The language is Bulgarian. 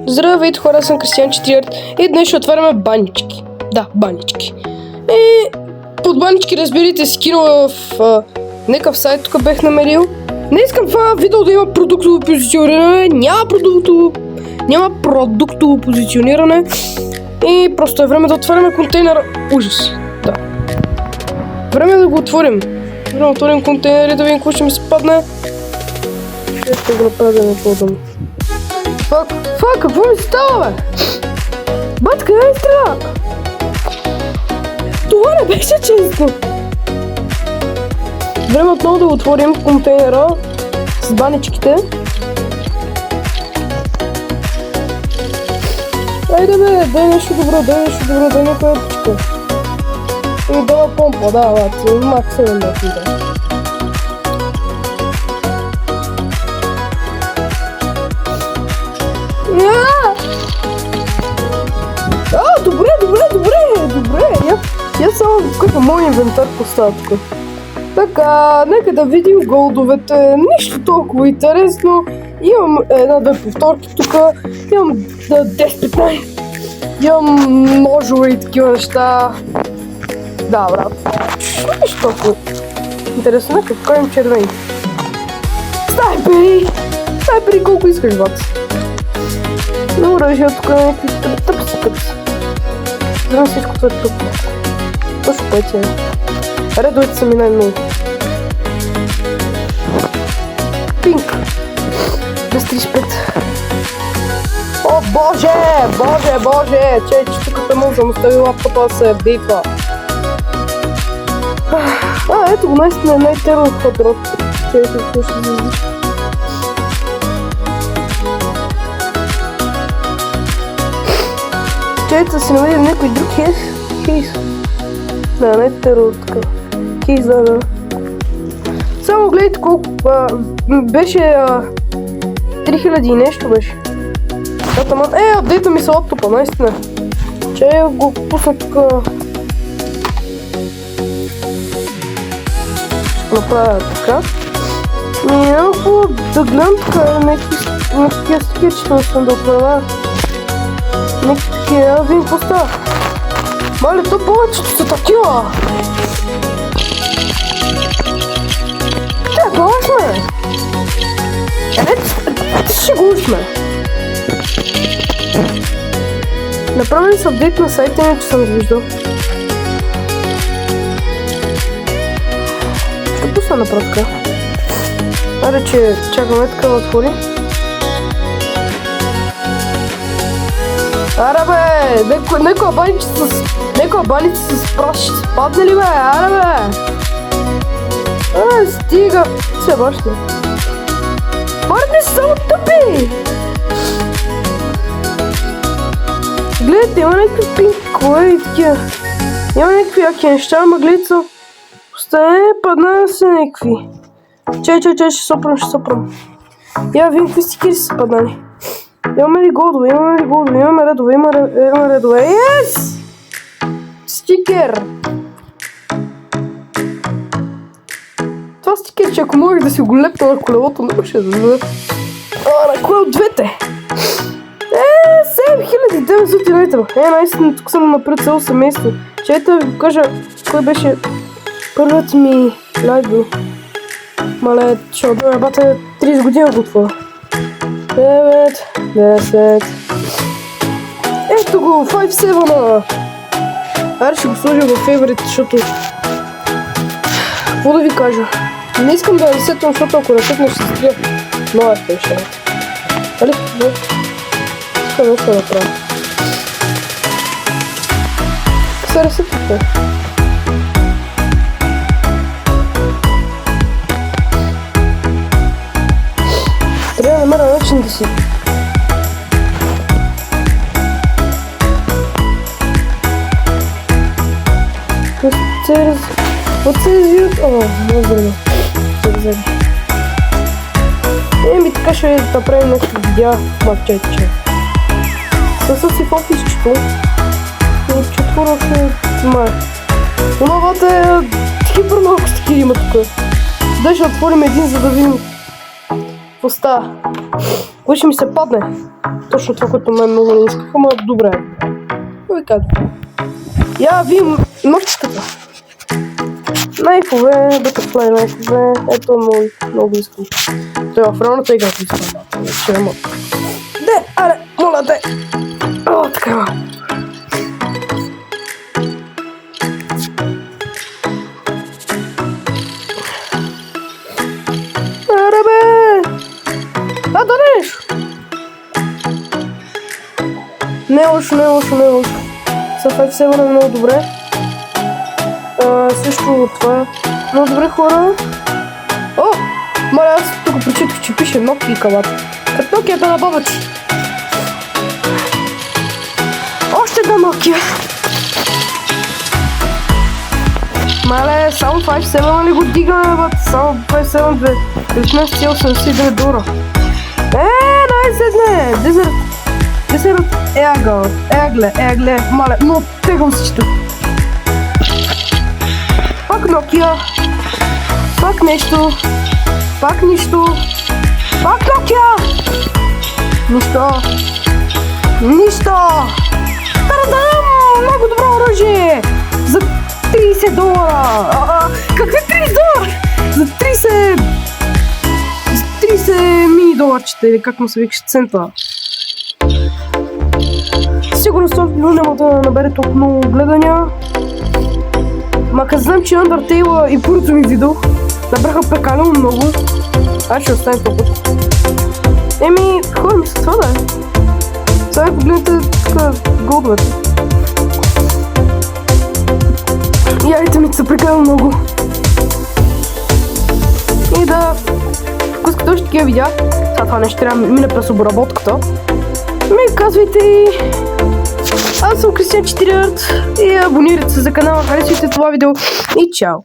Здравейте хора, аз съм Кристиан Четиърт и днес ще отваряме банички. Да, банички. И под банички разберите скинове в някакъв сайт тук бех намерил. Не искам това видео да има продуктово позициониране, няма продуктово позициониране и просто е време да отваряме контейнера. Ужас, да. Време е да го отворим. Време да отворим контейнер и да видим какво ще ми се падне. Ще го направя да не по-удобно. Фак, какво ми става, бе? Бат, къде ми стреля? Това не беше честно. Време отново да отворим контейнера с баничките. Айде бе, дай нещо добро, дай някоя птичка. И дава помпа, да, мак 7 да ти дай. Добре. Я само като мой инвентар поставя тук. Така, нека да видим голдовете. Нищо толкова интересно. Имам една-две повторки тук. Имам 10-15. Имам ножове и такива неща. Да, брат. Нищо толкова интересно. Нека покажем червени. Снайпери, колко искаш, брат? Но оръжия тук на някакви тъпси. Знам всичко това е тъпо. Точно пътя. Редовете са ми най-много. Пинк. 235. О, боже! Че тук тъмъл съм оставил лаптопа да се апдейтва. Ето го, наистина е най-терор квадрат. Чето какво ще заздиш. Чето си намерим някой друг кейс. Да, не е терор така. Кейс, да. Само гледайте колко беше 3000 и нещо беше. Апдейта ми са лаптопа, наистина. Че го пусна тук. Ще направя така. И няма какво да гледам тук някакви стикерчета съм да отправя. Някакви такива, видим какво става. Мале, то повечето са такива! Те, глаш ме! Ти ще глаш ме! Направили са апдейт на сайта ми, че съм го виждал. Ще пусна направо така. Аре, че чакаме така да отвори. Аре бе, некоя баница с праш ще се падне ли бе, аре бе! Стига! Се башна. Парни са само тъпи! Гледайте, има някакви пинкове и такива. Има някакви яки неща, ама гледайте са. Остане, падна се някакви. Чай, ще сопрам. Я видим какви стикери са паднали. Имаме ли голдове? Имаме редове. Yes! Стикер! Това стикер, че ако можех да си го лепна на колелото, не беше да даде. На кое от двете? 7900 литра. Наистина, тук съм напред цяло семейство. Чайте да ви покажа кой беше първият ми лайв бил. Мале, ще отдаме бата 30 години го това. 9, 10. Ето го, 5-7. Аре ще го сложа в фейворит, защото... Какво да ви кажа? Не искам да ресетвам, защото ако ресетвам ще се скрия. Много е фейшата. Али? Искам нещо да направя. Как се ресетвате? Трябва да намеря начин да си. What says you? Може да не. Така ще направим нещо видео. Мапчетче. Съса си в офисчето. И четвървахме май. Новата е хипер малко стикери има тук. Дай ще отворим един, за да видим какво става. Кой ще ми се падне? Точно това, което мен много не исках, ама добре. Кой казва? Я вим нощчетата. Найфове, бътърфлай найфове. Ето много искам. Той в равната игра искам. Че не мога. Де, аре, моля те. О, така има. Аре бе! Да нещо! Не е лошо. Съфет се върна много добре. Също това много добре хора. О! Моля, аз тук прочитах, че пише Nokia и калата. Като Nokia на баба ти. Още една Nokia. Мале, само 5.7 ли го дигаме, бат? Само 5.7 $19,89. Най-седне! Десерт егле, мале, но тегам всичко. Пак Nokia. Пак нещо. Пак нищо. Пак Nokia! Нищо! Тарадам! Много добро оръжие! За $30! Какви $30? За 30 мини доларчета, или как му се викаш цента. Сигурно с това видео няма да набере толкова много гледания. Мака знам, че Undertale и първото ми видео набраха прекалено много. Аз ще оставим толкова. Хора ми са това да е. Сега погледнете така голдовете. Яйта ми са прекалено много. И да... Ако искате още такива видеа, сега това нещо трябва да мине през обработката. Казвайте и... Аз съм Кристиан 4 и абонирайте се за канала, харесвайте това видео и чао!